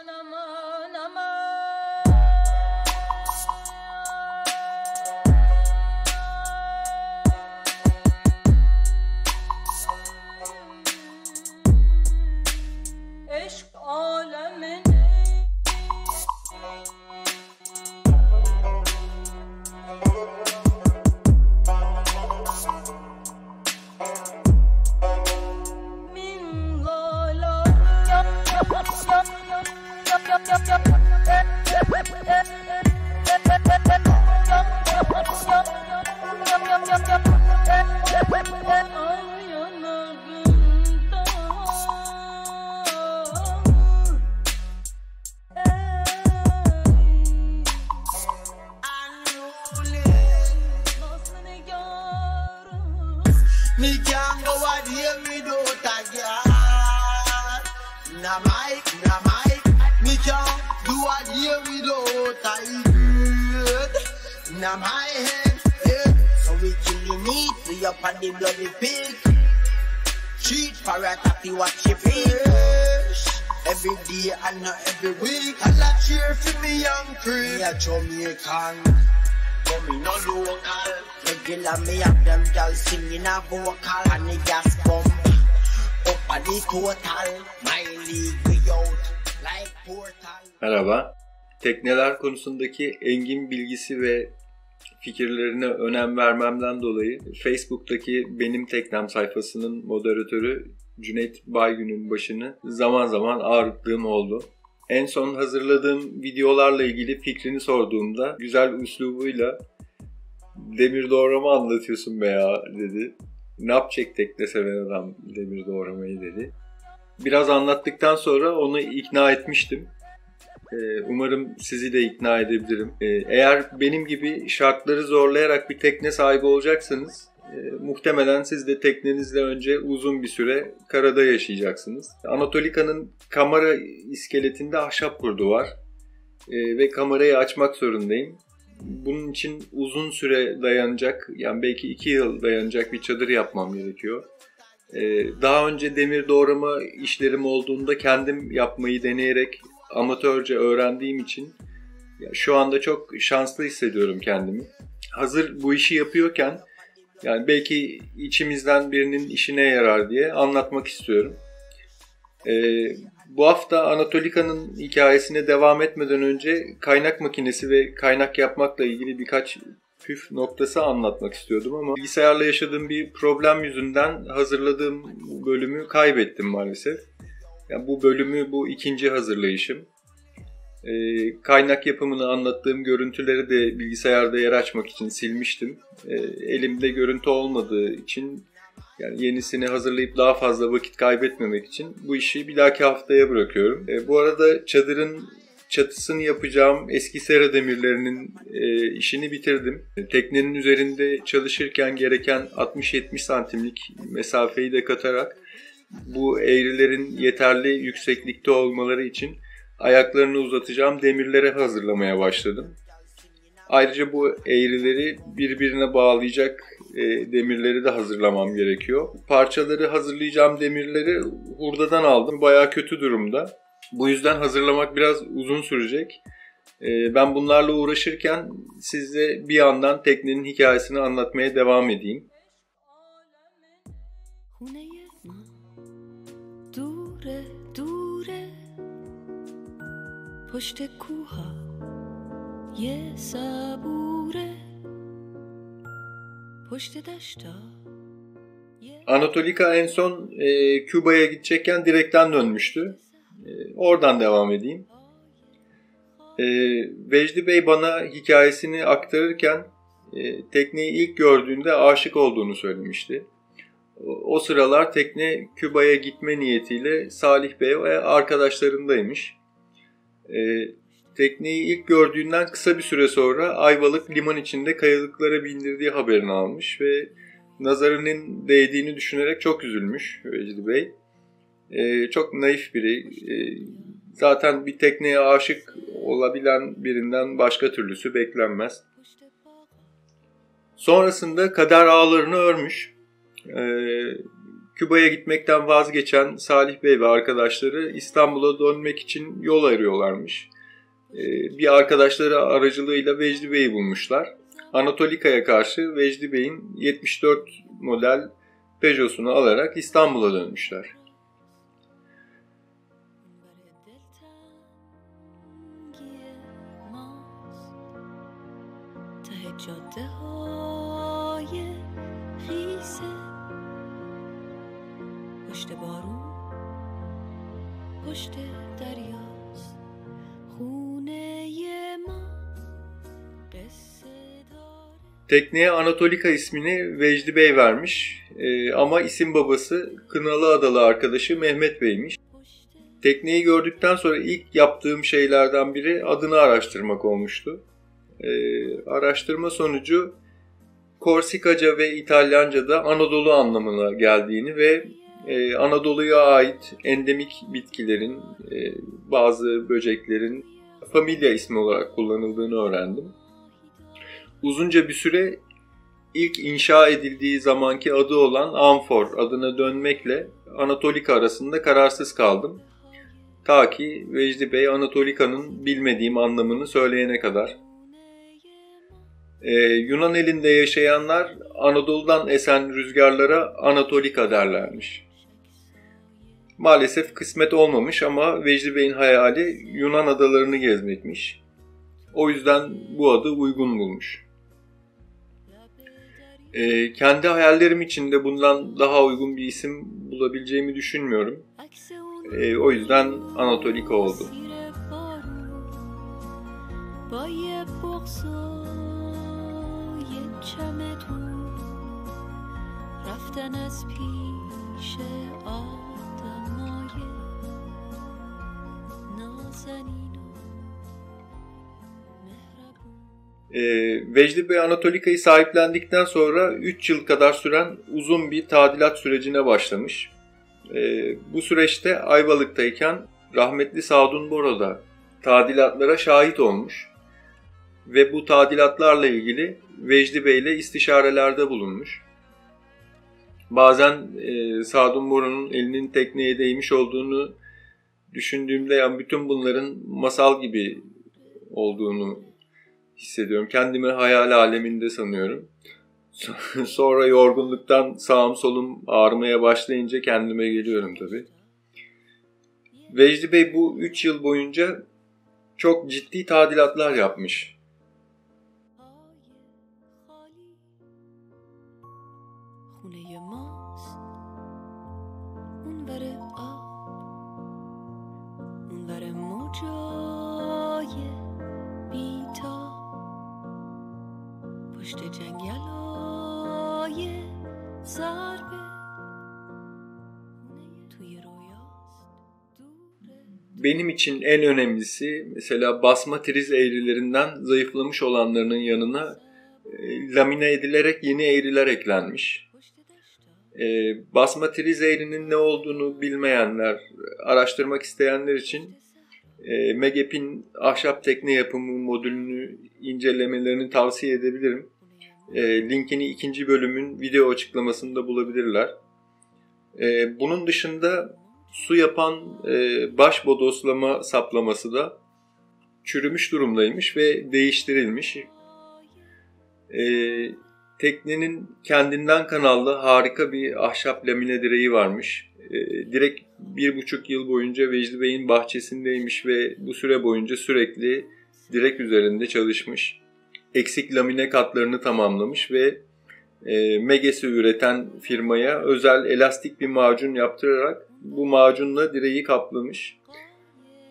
Me can't go out here without a girl. Na mic. Me can't do out here without a girl. Na my head, yeah. So we kill the meat, we up on the bloody pig. Cheat for a taffy, watch your fish. Every day and not every week. I like cheer for me young crew. Me a Jamaican, but me no local. Regular me have them girls singing a vocal. And the gas pump up on the total. My league we out like portal. Merhaba. Tekneler konusundaki engin bilgisi ve fikirlerine önem vermemden dolayı Facebook'taki Benim Teknem sayfasının moderatörü Cüneyt Baygün'ün başını zaman zaman ağrıttığım oldu. En son hazırladığım videolarla ilgili fikrini sorduğumda güzel üslubuyla "Demir doğrama anlatıyorsun be ya" dedi. "Ne yapacak tekne seven adam demir doğramayı" dedi. Biraz anlattıktan sonra onu ikna etmiştim. Umarım sizi de ikna edebilirim. Eğer benim gibi şartları zorlayarak bir tekne sahibi olacaksanız muhtemelen siz de teknenizle önce uzun bir süre karada yaşayacaksınız. Anatolika'nın kamera iskeletinde ahşap kurdu var ve kamerayı açmak zorundayım. Bunun için uzun süre dayanacak, yani belki 2 yıl dayanacak bir çadır yapmam gerekiyor. Daha önce demir doğrama işlerim olduğunda kendim yapmayı deneyerek amatörce öğrendiğim için şu anda çok şanslı hissediyorum kendimi. Hazır bu işi yapıyorken yani belki içimizden birinin işine yarar diye anlatmak istiyorum. Bu hafta Anatolika'nın hikayesine devam etmeden önce kaynak makinesi ve kaynak yapmakla ilgili birkaç püf noktası anlatmak istiyordum ama bilgisayarla yaşadığım bir problem yüzünden hazırladığım bölümü kaybettim maalesef. Yani bu bölümü bu ikinci hazırlayışım. Kaynak yapımını anlattığım görüntüleri de bilgisayarda yer açmak için silmiştim. Elimde görüntü olmadığı için yani yenisini hazırlayıp daha fazla vakit kaybetmemek için bu işi bir dahaki haftaya bırakıyorum. Bu arada çadırın çatısını yapacağım eski sera demirlerinin işini bitirdim. Teknenin üzerinde çalışırken gereken 60-70 santimlik mesafeyi de katarak bu eğrilerin yeterli yükseklikte olmaları için ayaklarını uzatacağım demirlere hazırlamaya başladım. Ayrıca bu eğrileri birbirine bağlayacak demirleri de hazırlamam gerekiyor. Parçaları hazırlayacağım demirleri hurdadan aldım. Bayağı kötü durumda. Bu yüzden hazırlamak biraz uzun sürecek. Ben bunlarla uğraşırken size bir yandan teknenin hikayesini anlatmaya devam edeyim. Anatolika en son Küba'ya gidecekken direkten dönmüştü. Oradan devam edeyim. Vecdi Bey bana hikayesini aktarırken tekneyi ilk gördüğünde aşık olduğunu söylemişti. O sıralar tekne Küba'ya gitme niyetiyle Salih Bey ve arkadaşlarındaymış. Tekneyi ilk gördüğünden kısa bir süre sonra Ayvalık liman içinde kayalıklara bindirdiği haberini almış ve nazarının değdiğini düşünerek çok üzülmüş Vecdi Bey. Çok naif biri. Zaten bir tekneye aşık olabilen birinden başka türlüsü beklenmez. Sonrasında kader ağlarını örmüş. Küba'ya gitmekten vazgeçen Salih Bey ve arkadaşları İstanbul'a dönmek için yol arıyorlarmış. Bir arkadaşları aracılığıyla Vecdi Bey'i bulmuşlar. Anatolika'ya karşı Vecdi Bey'in 74 model Peugeot'sunu alarak İstanbul'a dönmüşler. Tekneye Anatolika ismini Vecdi Bey vermiş ama isim babası Kınalıadalı arkadaşı Mehmet Bey'miş. Tekneyi gördükten sonra ilk yaptığım şeylerden biri adını araştırmak olmuştu. Araştırma sonucu Korsikaca ve İtalyanca'da Anadolu anlamına geldiğini ve Anadolu'ya ait endemik bitkilerin, bazı böceklerin familya ismi olarak kullanıldığını öğrendim. Uzunca bir süre ilk inşa edildiği zamanki adı olan Amfor adına dönmekle Anatolika arasında kararsız kaldım. Ta ki Vecdi Bey Anatolika'nın bilmediğim anlamını söyleyene kadar. Yunan elinde yaşayanlar Anadolu'dan esen rüzgarlara Anatolika derlermiş. Maalesef kısmet olmamış ama Vecdi Bey'in hayali Yunan adalarını gezmekmiş. O yüzden bu adı uygun bulmuş. Kendi hayallerim için de bundan daha uygun bir isim bulabileceğimi düşünmüyorum. O yüzden Anatolika oldu. Vecdi Bey Anatolika'yı sahiplendikten sonra 3 yıl kadar süren uzun bir tadilat sürecine başlamış. Bu süreçte Ayvalık'tayken rahmetli Sadun Bora da tadilatlara şahit olmuş ve bu tadilatlarla ilgili Vecdi Bey ile istişarelerde bulunmuş. Bazen Sadun Bora'nın elinin tekneye değmiş olduğunu düşündüğümde yani bütün bunların masal gibi olduğunu hissediyorum. Kendimi hayal aleminde sanıyorum. Sonra yorgunluktan sağım solum ağrımaya başlayınca kendime geliyorum tabii. Vecdi Bey bu 3 yıl boyunca çok ciddi tadilatlar yapmış. Benim için en önemlisi mesela basma triz eğrilerinden zayıflamış olanlarının yanına lamine edilerek yeni eğriler eklenmiş. Basma triz eğrinin ne olduğunu bilmeyenler, araştırmak isteyenler için Megap'in ahşap tekne yapımı modülünü incelemelerini tavsiye edebilirim. Linkini 2. bölümün video açıklamasında bulabilirler. Bunun dışında su yapan baş bodoslama saplaması da çürümüş durumdaymış ve değiştirilmiş. Teknenin kendinden kanallı harika bir ahşap lamine direği varmış. Direk 1,5 yıl boyunca Vecdi Bey'in bahçesindeymiş ve bu süre boyunca sürekli direk üzerinde çalışmış. Eksik lamine katlarını tamamlamış ve Meges'i üreten firmaya özel elastik bir macun yaptırarak bu macunla direği kaplamış.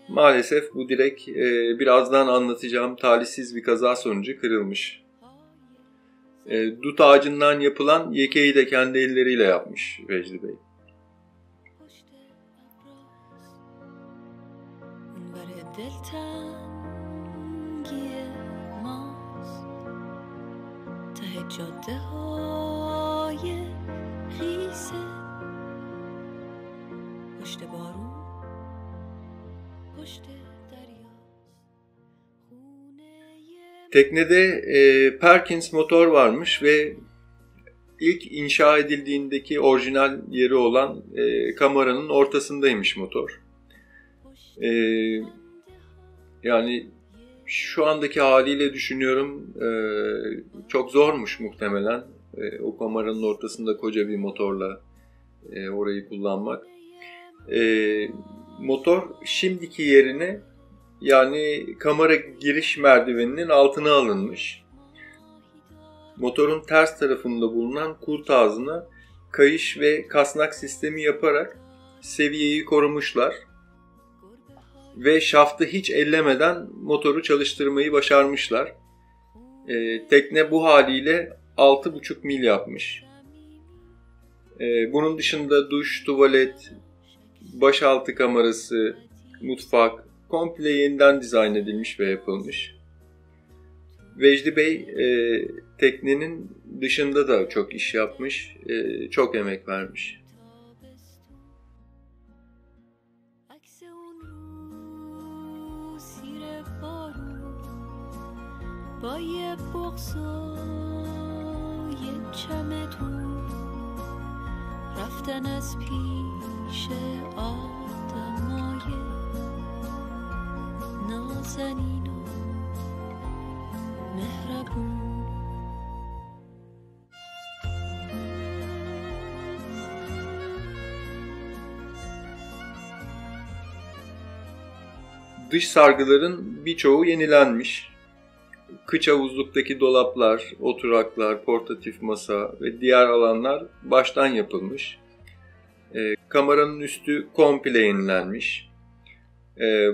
Maalesef bu direk birazdan anlatacağım talihsiz bir kaza sonucu kırılmış. Dut ağacından yapılan yekeyi de kendi elleriyle yapmış Vecdi Bey. Teknede Perkins motor varmış ve ilk inşa edildiğindeki orijinal yeri olan kameranın ortasındaymış motor. Yani şu andaki haliyle düşünüyorum, çok zormuş muhtemelen o kameranın ortasında koca bir motorla orayı kullanmak. Motor şimdiki yerine, yani kamera giriş merdiveninin altına alınmış. Motorun ters tarafında bulunan kurt ağzına kayış ve kasnak sistemi yaparak seviyeyi korumuşlar. Ve şaftı hiç ellemeden motoru çalıştırmayı başarmışlar. Tekne bu haliyle 6,5 mil yapmış. Bunun dışında duş, tuvalet, başaltı kamerası, mutfak komple yeniden dizayn edilmiş ve yapılmış. Vecdi Bey teknenin dışında da çok iş yapmış, çok emek vermiş. با یه بغضای چمدون رفتن از پیش آدمای نازنین و مهربون. Dış sargıların birçoğu yenilenmiş. Kıç havuzluktaki dolaplar, oturaklar, portatif masa ve diğer alanlar baştan yapılmış. Kameranın üstü komple yenilenmiş.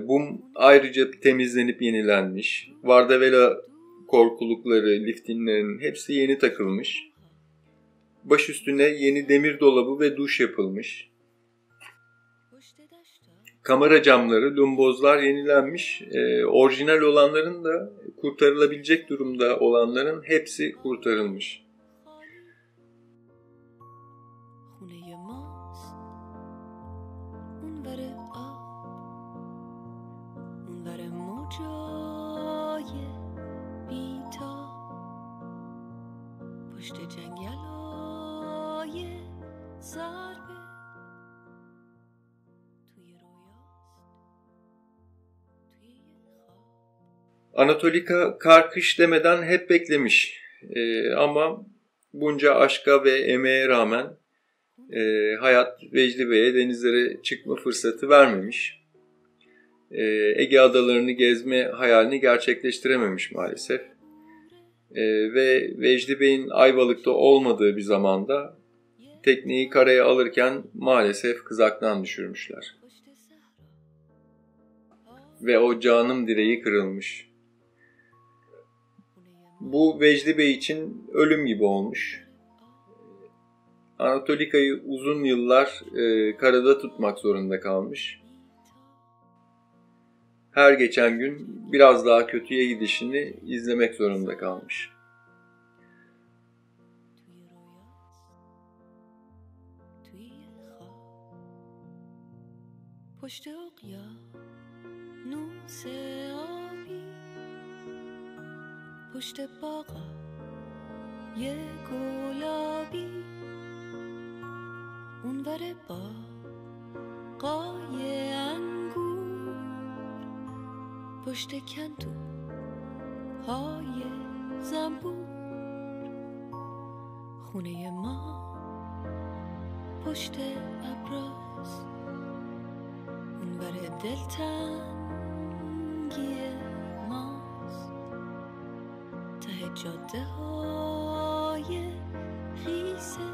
Bum ayrıca temizlenip yenilenmiş. Vardavela korkulukları, liftinlerin hepsi yeni takılmış. Baş üstüne yeni demir dolabı ve duş yapılmış. Kamera camları, lumbozlar yenilenmiş. Orijinal olanların da, kurtarılabilecek durumda olanların hepsi kurtarılmış. Anatolika kar kış demeden hep beklemiş. Ama bunca aşka ve emeğe rağmen hayat Vecdi Bey'e denizlere çıkma fırsatı vermemiş. Ege adalarını gezme hayalini gerçekleştirememiş maalesef. Ve Vecdi Bey'in Ayvalık'ta olmadığı bir zamanda tekneyi karaya alırken maalesef kızaktan düşürmüşler. Ve o canım direği kırılmış. Bu Vecdi Bey için ölüm gibi olmuş. Anatolika'yı uzun yıllar karada tutmak zorunda kalmış. Her geçen gün biraz daha kötüye gidişini izlemek zorunda kalmış. پشت باغا یه گلابی اونور باغای انگور پشت کندو های زنبور خونه ما پشت ابراز اونور دلتنگی جاده های خیسه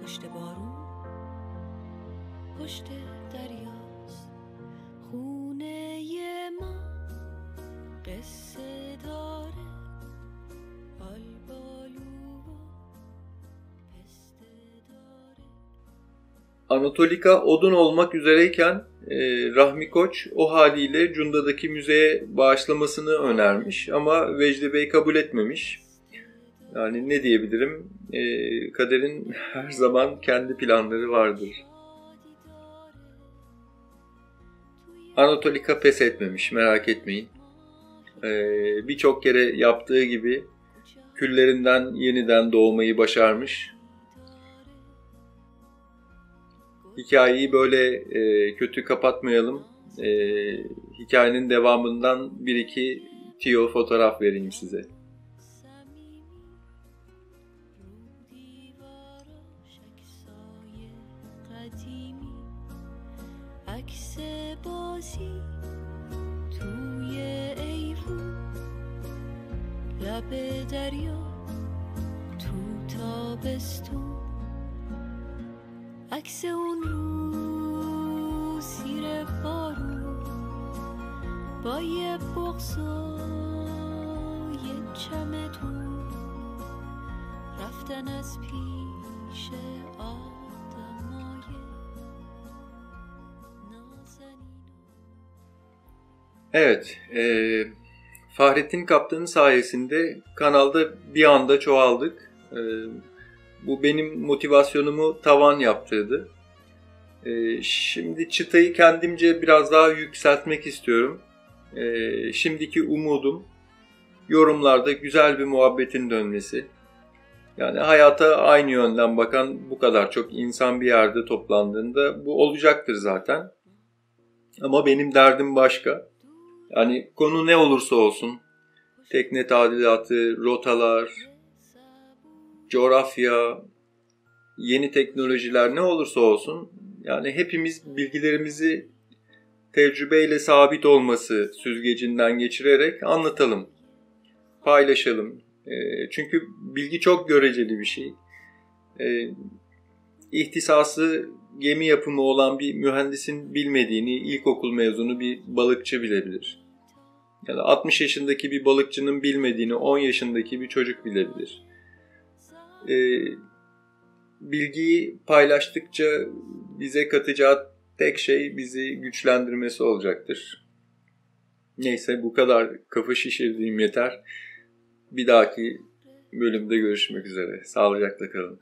پشت بارون پشت دریاست خونه ما قصه داره آلبالو پسته داره. Anatolika odun olmak üzereyken Rahmi Koç o haliyle Cunda'daki müzeye bağışlamasını önermiş ama Vecdi Bey kabul etmemiş. Yani ne diyebilirim? Kaderin her zaman kendi planları vardır. Anatolika pes etmemiş, merak etmeyin. Birçok kere yaptığı gibi küllerinden yeniden doğmayı başarmış. Hikayeyi böyle kötü kapatmayalım. Hikayenin devamından bir iki tiyo fotoğraf vereyim size. لب دریا تو تابستون عکس اون روز زیر بارون با یه بغض و یه چمدون رفتن از پیش آدمای نازنین. Evet, Fahrettin Kaptan'ın sayesinde kanalda bir anda çoğaldık. Bu benim motivasyonumu tavan yaptırdı. Şimdi çıtayı kendimce biraz daha yükseltmek istiyorum. Şimdiki umudum yorumlarda güzel bir muhabbetin dönmesi. Yani hayata aynı yönden bakan bu kadar çok insan bir yerde toplandığında bu olacaktır zaten. Ama benim derdim başka. Yani konu ne olursa olsun, tekne tadilatı, rotalar, coğrafya, yeni teknolojiler ne olursa olsun, yani hepimiz bilgilerimizi tecrübeyle sabit olması süzgecinden geçirerek anlatalım, paylaşalım. Çünkü bilgi çok göreceli bir şey. İhtisası gemi yapımı olan bir mühendisin bilmediğini ilkokul mezunu bir balıkçı bilebilir. Yani 60 yaşındaki bir balıkçının bilmediğini 10 yaşındaki bir çocuk bilebilir. Bilgiyi paylaştıkça bize katacağı tek şey bizi güçlendirmesi olacaktır. Neyse, bu kadar kafa şişirdiğim yeter. Bir dahaki bölümde görüşmek üzere. Sağlıcakla kalın.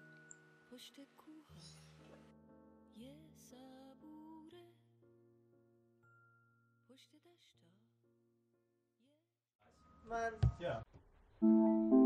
Man. Yeah.